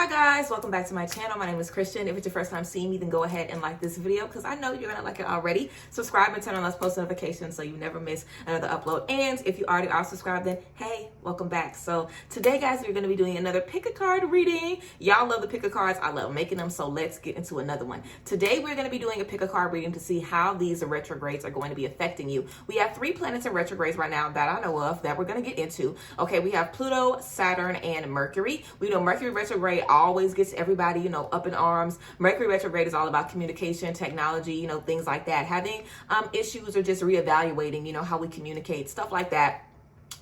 guys, welcome back to my channel. My name is Christian. If it's your first time seeing me, then go ahead and like this video because I know you're gonna like it already. Subscribe and turn on those post notifications so you never miss another upload. And if you already are subscribed, then hey, welcome back. So today, guys, we're gonna be doing another pick a card reading. Y'all love the pick a cards. I love making them. So let's get into another one. Today, we're gonna be doing a pick a card reading to see how these retrogrades are going to be affecting you. We have 3 planets in retrogrades right now that I know of that we're gonna get into. Okay, we have Pluto, Saturn, and Mercury. We know Mercury retrograde always gets everybody, up in arms. Mercury retrograde is all about communication, technology, things like that. Having issues or just reevaluating, how we communicate, stuff like that.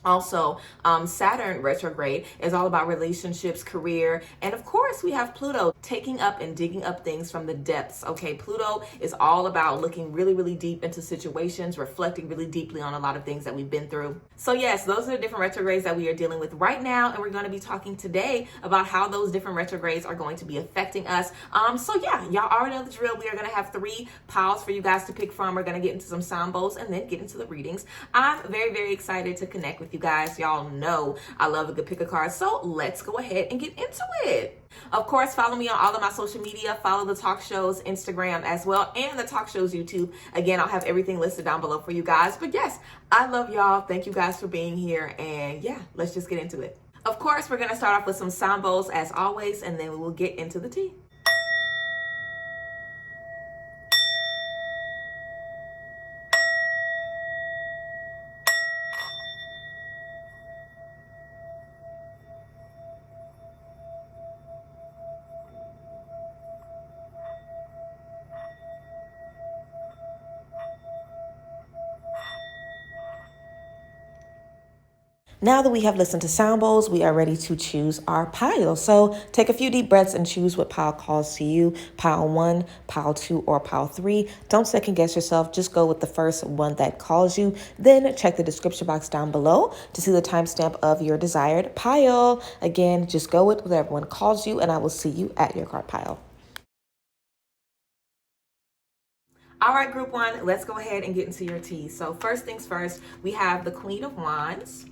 Also, Saturn retrograde is all about relationships, career, and of course we have Pluto taking up and digging up things from the depths. Okay, Pluto is all about looking really, really deep into situations, reflecting really deeply on a lot of things that we've been through. So yes, those are the different retrogrades that we are dealing with right now, and we're going to be talking today about how those different retrogrades are going to be affecting us. So yeah, y'all already know the drill. We are going to have 3 piles for you guys to pick from. We're going to get into some sombos and then get into the readings. I'm very, very excited to connect with you guys. Y'all know I love a good pick a card, so let's go ahead and get into it. Of course, follow me on all of my social media. Follow the talk shows Instagram as well, and the talk shows YouTube. Again, I'll have everything listed down below for you guys. But yes, I love y'all. Thank you guys for being here, and yeah, let's just get into it. Of course, we're going to start off with some sombos as always, and then we will get into the tea. Now that we have listened to sound bowls, we are ready to choose our pile. So take a few deep breaths and choose what pile calls to you. Pile 1, pile 2, or pile 3. Don't second guess yourself. Just go with the first one that calls you. Then check the description box down below to see the timestamp of your desired pile. Again, just go with whatever one calls you, and I will see you at your card pile. All right, group 1, let's go ahead and get into your tea. So first things first, we have the Queen of Wands.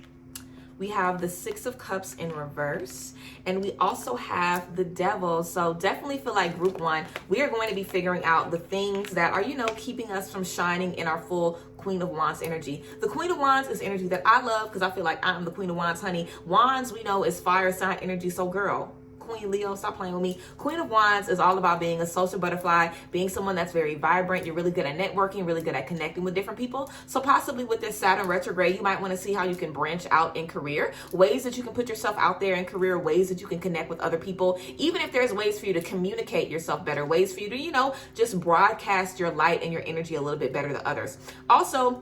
We have the 6 of Cups in reverse, and we also have the Devil. So definitely feel like group 1, we are going to be figuring out the things that are, keeping us from shining in our full Queen of Wands energy. The Queen of Wands is energy that I love because I feel like I'm the Queen of Wands, honey. Wands, we know, is fire sign energy. So girl, Queen Leo, stop playing with me. Queen of Wands is all about being a social butterfly, being someone that's very vibrant. You're really good at networking, really good at connecting with different people. So possibly with this Saturn retrograde, you might want to see how you can branch out in career, ways that you can put yourself out there in career, ways that you can connect with other people, even if there's ways for you to communicate yourself better, ways for you to, just broadcast your light and your energy a little bit better than others. Also,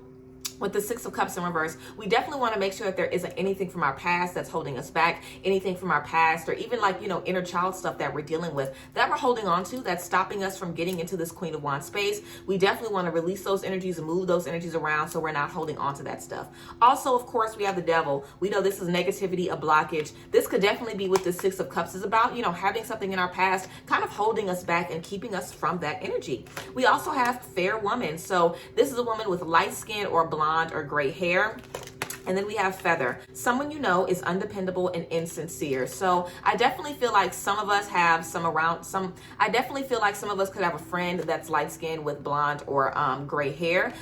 with the 6 of Cups in reverse, we definitely want to make sure that there isn't anything from our past that's holding us back, anything from our past, or even like, inner child stuff that we're dealing with that we're holding on to that's stopping us from getting into this Queen of Wands space. We definitely want to release those energies and move those energies around so we're not holding on to that stuff. Also, of course, we have the Devil. We know this is negativity, a blockage. This could definitely be what the 6 of Cups is about, having something in our past kind of holding us back and keeping us from that energy. We also have Fair Woman. So this is a woman with light skin or blonde or gray hair. And then we have Feather. Someone is undependable and insincere. So I definitely feel like some of us have I definitely feel like some of us could have a friend that's light skinned with blonde or gray hair.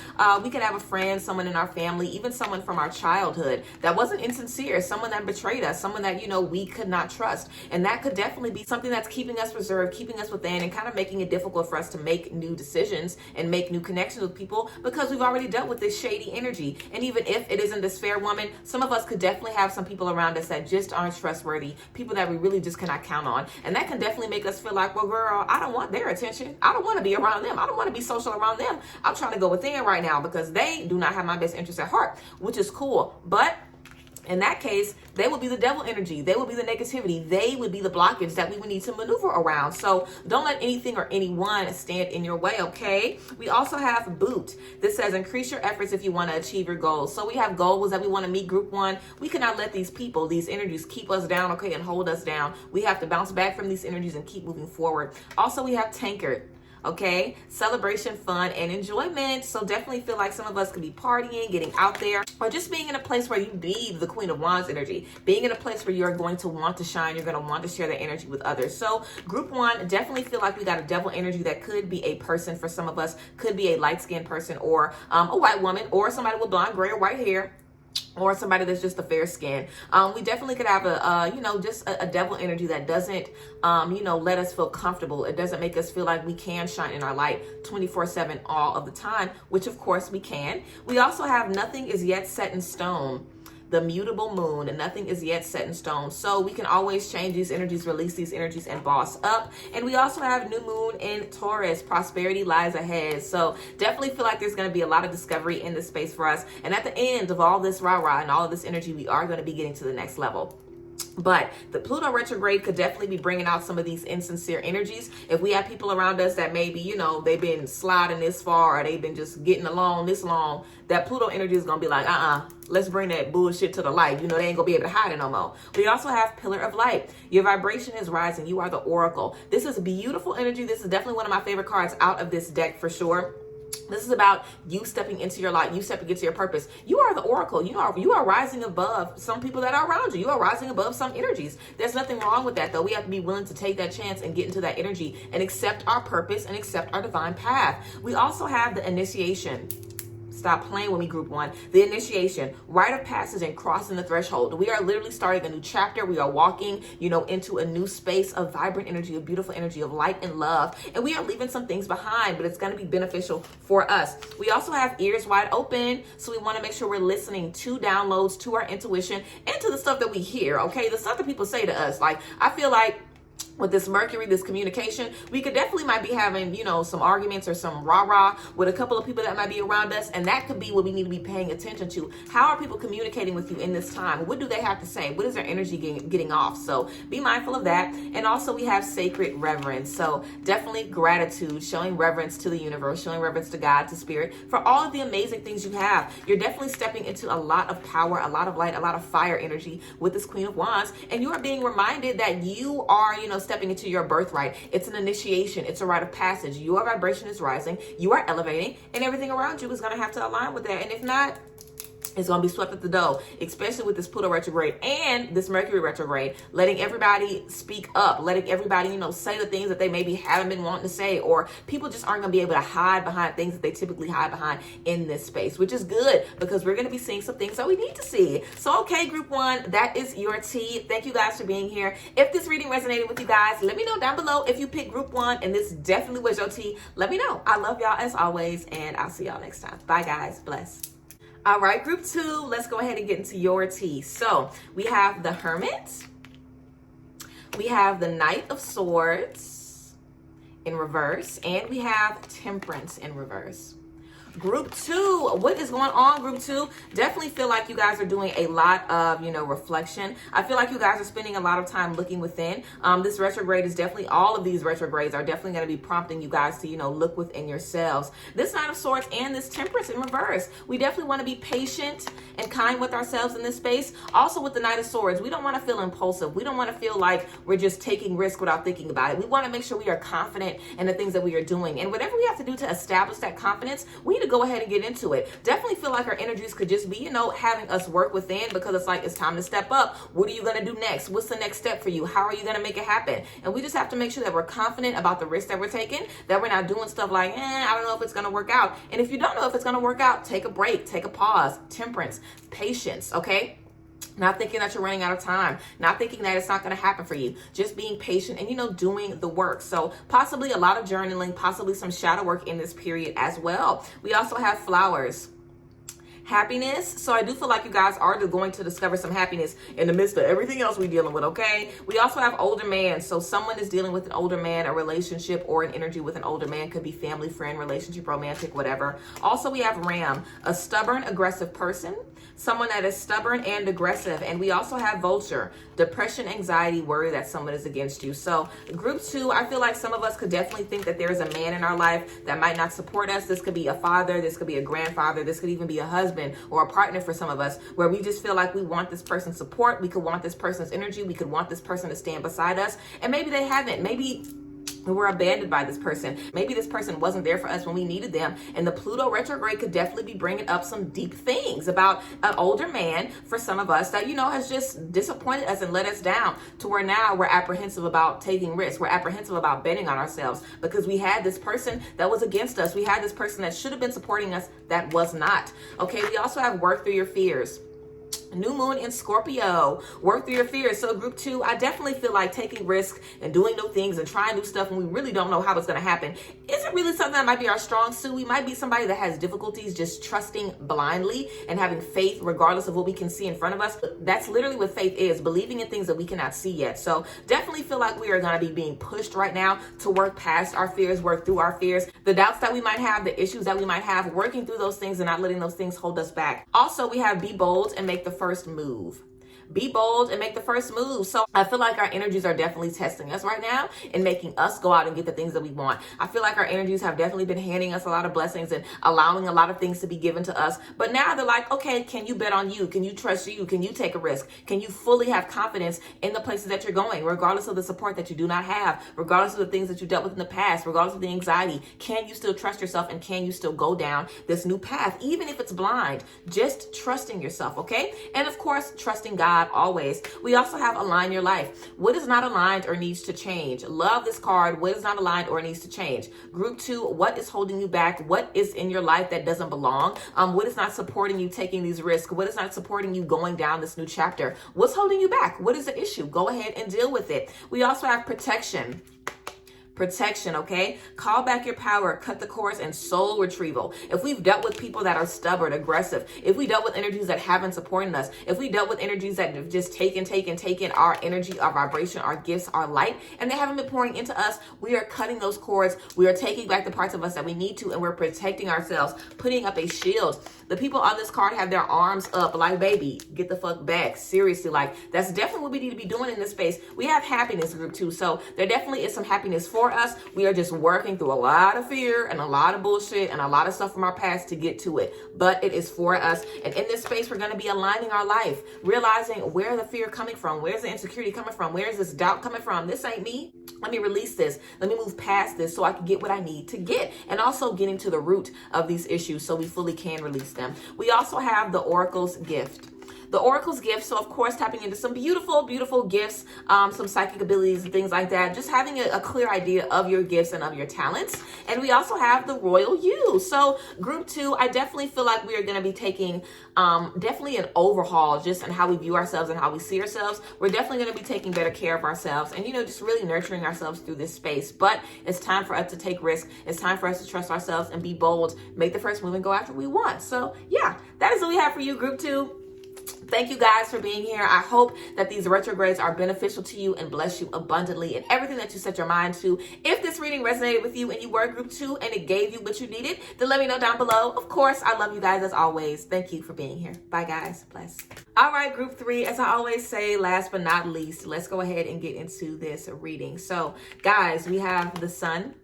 We could have a friend, someone in our family, even someone from our childhood that wasn't insincere, someone that betrayed us, someone that, we could not trust. And that could definitely be something that's keeping us reserved, keeping us within, and kind of making it difficult for us to make new decisions and make new connections with people because we've already dealt with this shady energy. And even if it isn't this Fair Woman, some of us could definitely have some people around us that just aren't trustworthy, people that we really just cannot count on. And that can definitely make us feel like, well, girl, I don't want their attention. I don't want to be around them. I don't want to be social around them. I'm trying to go within right now because they do not have my best interest at heart, which is cool. But in that case, they would be the Devil energy. They would be the negativity. They would be the blockage that we would need to maneuver around. So don't let anything or anyone stand in your way, okay? We also have Boot. This says increase your efforts if you want to achieve your goals. So we have goals that we want to meet, group 1. We cannot let these people, these energies keep us down, okay, and hold us down. We have to bounce back from these energies and keep moving forward. Also, we have Tankard. okay? Celebration, fun, and enjoyment. So definitely feel like some of us could be partying, getting out there, or just being in a place where you need the Queen of Wands energy, being in a place where you're going to want to shine, you're going to want to share that energy with others. So group one, definitely feel like we got a devil energy that could be a person for some of us, could be a light-skinned person, or a white woman, or somebody with blonde, gray, or white hair, or somebody that's just a fair skin. We definitely could have just a devil energy that doesn't, let us feel comfortable. It doesn't make us feel like we can shine in our light 24/7 all of the time, which of course we can. We also have nothing is yet set in stone. The mutable moon, and nothing is yet set in stone. So we can always change these energies, release these energies, and boss up. And we also have new moon in Taurus. Prosperity lies ahead. So definitely feel like there's going to be a lot of discovery in this space for us. And at the end of all this rah-rah and all of this energy, we are going to be getting to the next level. But the Pluto retrograde could definitely be bringing out some of these insincere energies. If we have people around us that maybe, they've been sliding this far, or they've been just getting along this long, that Pluto energy is going to be like, let's bring that bullshit to the light. They ain't going to be able to hide it no more. We also have Pillar of Light. Your vibration is rising. You are the Oracle. This is beautiful energy. This is definitely one of my favorite cards out of this deck for sure. This is about you stepping into your light, you stepping into your purpose. You are the Oracle. You are rising above some people that are around you. You are rising above some energies. There's nothing wrong with that, though. We have to be willing to take that chance and get into that energy and accept our purpose and accept our divine path. We also have the initiation. Stop playing with me, group one. The initiation, rite of passage, and crossing the threshold. We are literally starting a new chapter. We are walking, into a new space of vibrant energy, of beautiful energy, of light and love. And we are leaving some things behind, but it's going to be beneficial for us. We also have ears wide open. So we want to make sure we're listening to downloads, to our intuition, and to the stuff that we hear, okay? The stuff that people say to us. Like, I feel like with this Mercury, this communication, we could definitely might be having, some arguments or some rah-rah with a couple of people that might be around us. And that could be what we need to be paying attention to. How are people communicating with you in this time? What do they have to say? What is their energy getting off? So be mindful of that. And also we have sacred reverence. So definitely gratitude, showing reverence to the universe, showing reverence to God, to spirit, for all of the amazing things you have. You're definitely stepping into a lot of power, a lot of light, a lot of fire energy with this Queen of Wands. And you are being reminded that you are, stepping into your birthright. It's an initiation. It's a rite of passage. Your vibration is rising. You are elevating, and everything around you is going to have to align with that. And if not, it's going to be swept at the door, especially with this Pluto retrograde and this Mercury retrograde, letting everybody speak up, letting everybody, say the things that they maybe haven't been wanting to say, or people just aren't going to be able to hide behind things that they typically hide behind in this space, which is good because we're going to be seeing some things that we need to see. So, okay, group one, that is your tea. Thank you guys for being here. If this reading resonated with you guys, let me know down below. If you picked group one and this definitely was your tea, let me know. I love y'all as always, and I'll see y'all next time. Bye, guys. Bless. All right, group two, let's go ahead and get into your tea. So we have the Hermit. We have the Knight of Swords in reverse. And we have Temperance in reverse. Group two, what is going on, group two? Definitely feel like you guys are doing a lot of, reflection. I feel like you guys are spending a lot of time looking within. This retrograde is definitely, all of these retrogrades are definitely going to be prompting you guys to, look within yourselves. This Knight of Swords and this Temperance in reverse. We definitely want to be patient and kind with ourselves in this space. Also with the Knight of Swords, we don't want to feel impulsive. We don't want to feel like we're just taking risk without thinking about it. We want to make sure we are confident in the things that we are doing. And whatever we have to do to establish that confidence, we need to go ahead and get into it. Definitely feel like our energies could just be, having us work within, because it's like, it's time to step up. What are you going to do next? What's the next step for you? How are you going to make it happen? And we just have to make sure that we're confident about the risk that we're taking, that we're not doing stuff like, I don't know if it's going to work out. And if you don't know if it's going to work out, take a break, take a pause. Temperance, patience, okay? Not thinking that you're running out of time, not thinking that it's not going to happen for you, just being patient and, doing the work. So possibly a lot of journaling, possibly some shadow work in this period as well. We also have flowers. Happiness. So I do feel like you guys are going to discover some happiness in the midst of everything else we're dealing with, okay? We also have older man. So someone is dealing with an older man, a relationship or an energy with an older man. Could be family, friend, relationship, romantic, whatever. Also, we have Ram, a stubborn, aggressive person. Someone that is stubborn and aggressive. And we also have Vulture, depression, anxiety, worry that someone is against you. So group two, I feel like some of us could definitely think that there is a man in our life that might not support us. This could be a father. This could be a grandfather. This could even be a husband or a partner for some of us, where we just feel like we want this person's support. We could want this person's energy. We could want this person to stand beside us. And maybe they haven't. Maybe we're abandoned by this person. Maybe this person wasn't there for us when we needed them. And the Pluto retrograde could definitely be bringing up some deep things about an older man for some of us that, has just disappointed us and let us down, to where now we're apprehensive about taking risks. We're apprehensive about betting on ourselves because we had this person that was against us. We had this person that should have been supporting us that was not. Okay, we also have work through your fears. New moon in Scorpio, work through your fears. So group 2, I definitely feel like taking risks and doing new things and trying new stuff when we really don't know how it's going to happen isn't really something that might be our strong suit. We might be somebody that has difficulties just trusting blindly and having faith regardless of what we can see in front of us. That's literally what faith is, believing in things that we cannot see yet. So definitely feel like we are going to be being pushed right now to work past our fears, work through our fears, the doubts that we might have, the issues that we might have, working through those things and not letting those things hold us back. Also, we have be bold and make the first move. Be bold and make the first move. So I feel like our energies are definitely testing us right now and making us go out and get the things that we want. I feel like our energies have definitely been handing us a lot of blessings and allowing a lot of things to be given to us. But now they're like, okay, can you bet on you? Can you trust you? Can you take a risk? Can you fully have confidence in the places that you're going, regardless of the support that you do not have, regardless of the things that you dealt with in the past, regardless of the anxiety? Can you still trust yourself, and can you still go down this new path, even if it's blind? Just trusting yourself, okay? And of course, trusting God always. We also have align your life. What is not aligned or needs to change? Love this card. What is not aligned or needs to change? Group 2, what is holding you back? What is in your life that doesn't belong? What is not supporting you taking these risks? What is not supporting you going down this new chapter? What's holding you back? What is the issue? Go ahead and deal with it. We also have protection. Protection, okay? Call back your power, cut the cords, and soul retrieval. If we've dealt with people that are stubborn, aggressive, if we dealt with energies that haven't supported us, if we dealt with energies that have just taken our energy, our vibration, our gifts, our light, and they haven't been pouring into us, we are cutting those cords. We are taking back the parts of us that we need to, and we're protecting ourselves, putting up a shield. The people on this card have their arms up like, baby, get the fuck back. Seriously, like, that's definitely what we need to be doing in this space. We have happiness, group 2, so there definitely is some happiness for us. We are just working through a lot of fear and a lot of bullshit and a lot of stuff from our past to get to it, but it is for us. And in this space, we're going to be aligning our life, realizing where the fear coming from, where's the insecurity coming from, where's this doubt coming from? This ain't me. Let me release this. Let me move past this so I can get what I need to get, and also getting to the root of these issues so we fully can release them. We also have the Oracle's gift. The Oracle's gift, so of course tapping into some beautiful, beautiful gifts, some psychic abilities and things like that. Just having a clear idea of your gifts and of your talents. And we also have the Royal You. So group 2, I definitely feel like we are going to be taking definitely an overhaul just in how we view ourselves and how we see ourselves. We're definitely going to be taking better care of ourselves and, just really nurturing ourselves through this space. But it's time for us to take risks. It's time for us to trust ourselves and be bold, make the first move and go after what we want. So yeah, that is what we have for you, group 2. Thank you guys for being here. I hope that these retrogrades are beneficial to you and bless you abundantly in everything that you set your mind to. If this reading resonated with you and you were group 2 and it gave you what you needed, then let me know down below. Of course, I love you guys as always. Thank you for being here. Bye guys. Bless. All right, group 3, as I always say, last but not least, let's go ahead and get into this reading. So guys, we have the Sun.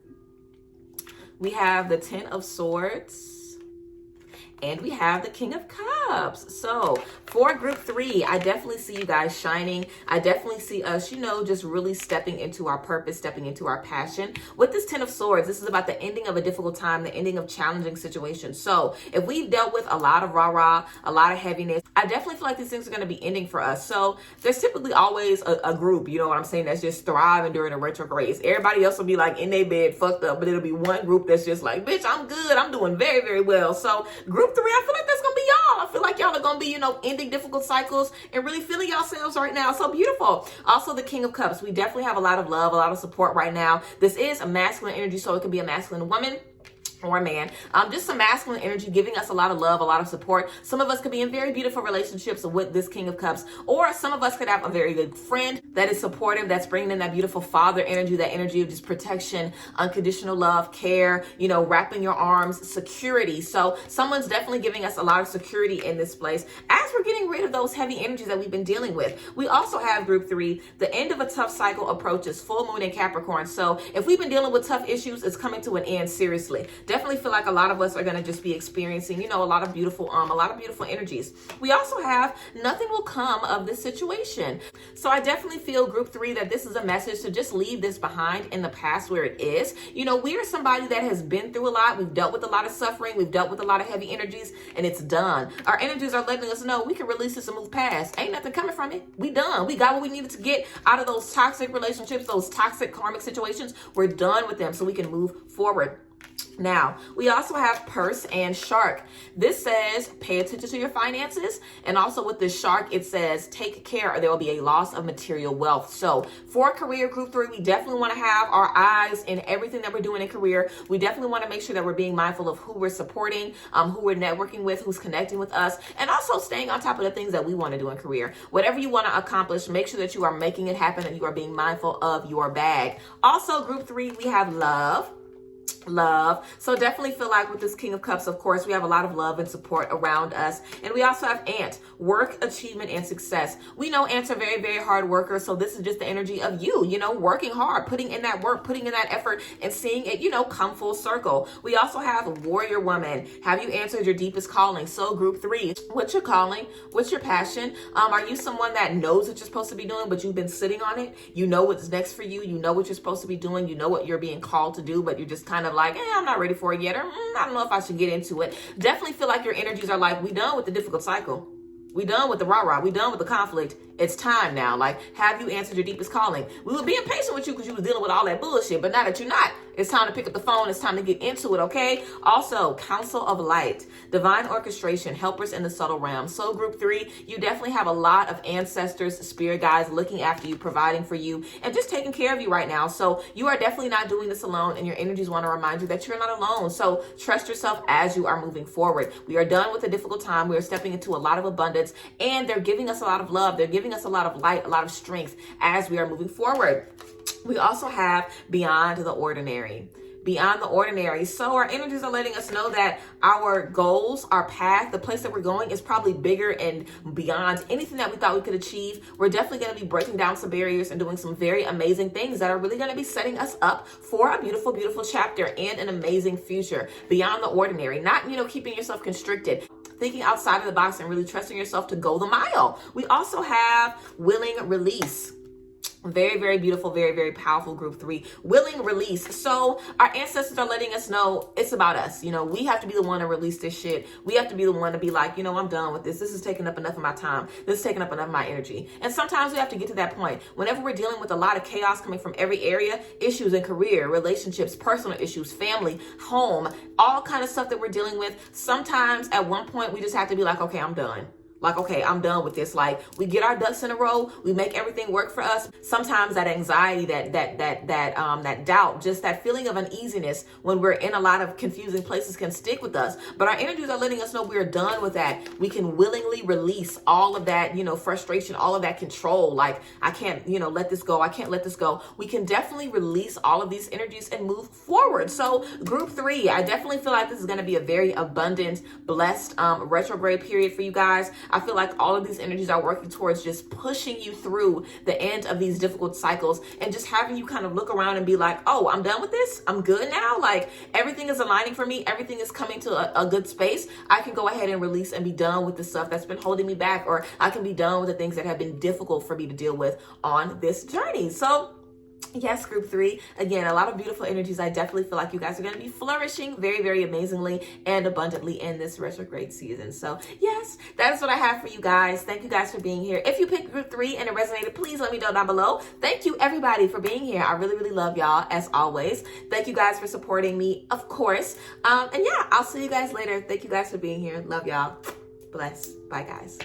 We have the Ten of Swords. And we have the King of Cups. So for group 3, I definitely see you guys shining. I definitely see us, just really stepping into our purpose, stepping into our passion. With this Ten of Swords, this is about the ending of a difficult time, the ending of challenging situations. So if we've dealt with a lot of rah-rah, a lot of heaviness, I definitely feel like these things are going to be ending for us. So there's typically always a group, you know what I'm saying, that's just thriving during the retrogrades. Everybody else will be like in their bed, fucked up, but it'll be one group that's just like, bitch, I'm good. I'm doing very, very well. So group 3, I feel like that's gonna be y'all. I feel like y'all are gonna be, ending difficult cycles and really feeling yourselves right now. So beautiful. Also, the King of Cups. We definitely have a lot of love, a lot of support right now. This is a masculine energy, so it could be a masculine woman or a man, just some masculine energy giving us a lot of love, a lot of support. Some of us could be in very beautiful relationships with this King of Cups, or some of us could have a very good friend that is supportive, that's bringing in that beautiful father energy, that energy of just protection, unconditional love, care, wrapping your arms, security. So someone's definitely giving us a lot of security in this place as we're getting rid of those heavy energies that we've been dealing with. We also have group 3, the end of a tough cycle approaches, full moon in Capricorn. So if we've been dealing with tough issues, it's coming to an end, seriously. definitely feel like a lot of us are going to just be experiencing, you know, a lot of beautiful energies. We also have nothing will come of this situation. So I definitely feel group 3 that this is a message to just leave this behind in the past where it is. You know, we are somebody that has been through a lot. We've dealt with a lot of suffering. We've dealt with a lot of heavy energies, and it's done. Our energies are letting us know we can release this and move past. Ain't nothing coming from it. We done. We got what we needed to get out of those toxic relationships, those toxic karmic situations. We're done with them so we can move forward. Now, we also have purse and shark. This says pay attention to your finances. And also with the shark, it says take care or there will be a loss of material wealth. So for career group 3, we definitely want to have our eyes in everything that we're doing in career. We definitely want to make sure that we're being mindful of who we're supporting, who we're networking with, who's connecting with us, and also staying on top of the things that we want to do in career. Whatever you want to accomplish, make sure that you are making it happen and you are being mindful of your bag. Also, group 3, we have love. So definitely feel like with this King of Cups, of course, we have a lot of love and support around us. And we also have Ant, work, achievement, and success. We know ants are very, very hard workers. So this is just the energy of you know, working hard, putting in that work, putting in that effort, and seeing it, you know, come full circle. We also have warrior woman. Have you answered your deepest calling? So group 3, what's your calling? What's your passion? Are you someone that knows what you're supposed to be doing, but you've been sitting on it? You know what's next for you. You know what you're supposed to be doing. You know what you're being called to do, but you're just kind of like, I'm not ready for it yet, or I don't know if I should get into it. Definitely feel like your energies are like, we done with the difficult cycle. We done with the rah-rah. We done with the conflict. It's time now. Like, have you answered your deepest calling? We were being patient with you because you was dealing with all that bullshit, but now that you're not, it's time to pick up the phone. It's time to get into it, okay? Also, Council of Light, divine orchestration, helpers in the subtle realm. So group 3, you definitely have a lot of ancestors, spirit guides looking after you, providing for you, and just taking care of you right now. So you are definitely not doing this alone, and your energies want to remind you that you're not alone. So trust yourself as you are moving forward. We are done with a difficult time. We are stepping into a lot of abundance, and they're giving us a lot of love. They're giving us a lot of light, a lot of strength as we are moving forward. We also have beyond the ordinary. Beyond the ordinary. So our energies are letting us know that our goals, our path, the place that we're going is probably bigger and beyond anything that we thought we could achieve. We're definitely going to be breaking down some barriers and doing some very amazing things that are really going to be setting us up for a beautiful, beautiful chapter and an amazing future. Beyond the ordinary. Not, you know, keeping yourself constricted. Thinking outside of the box and really trusting yourself to go the mile. We also have willing release. Very, very beautiful, very, very powerful group 3. Willing release. So our ancestors are letting us know it's about us. You know, we have to be the one to release this shit. We have to be the one to be like, you know, I'm done with this. This is taking up enough of my time. This is taking up enough of my energy. And sometimes we have to get to that point. Whenever we're dealing with a lot of chaos coming from every area, issues in career, relationships, personal issues, family, home, all kind of stuff that we're dealing with. Sometimes at one point we just have to be like, okay, I'm done. Like, okay, I'm done with this. Like, we get our ducks in a row. We make everything work for us. Sometimes that anxiety, that doubt, just that feeling of uneasiness when we're in a lot of confusing places can stick with us. But our energies are letting us know we're done with that. We can willingly release all of that, you know, frustration, all of that control. Like, I can't, you know, let this go. I can't let this go. We can definitely release all of these energies and move forward. So group 3, I definitely feel like this is going to be a very abundant, blessed retrograde period for you guys. I feel like all of these energies are working towards just pushing you through the end of these difficult cycles and just having you kind of look around and be like, oh, I'm done with this. I'm good now. Like, everything is aligning for me. Everything is coming to a good space. I can go ahead and release and be done with the stuff that's been holding me back, or I can be done with the things that have been difficult for me to deal with on this journey. So yes, group 3, again, a lot of beautiful energies. I definitely feel like you guys are going to be flourishing very, very amazingly and abundantly in this retrograde season. So yes, that is what I have for you guys. Thank you guys for being here. If you picked group 3 and it resonated, please let me know down below. Thank you everybody for being here. I really, really love y'all as always. Thank you guys for supporting me, of course. And yeah, I'll see you guys later. Thank you guys for being here. Love y'all. Bless. Bye guys.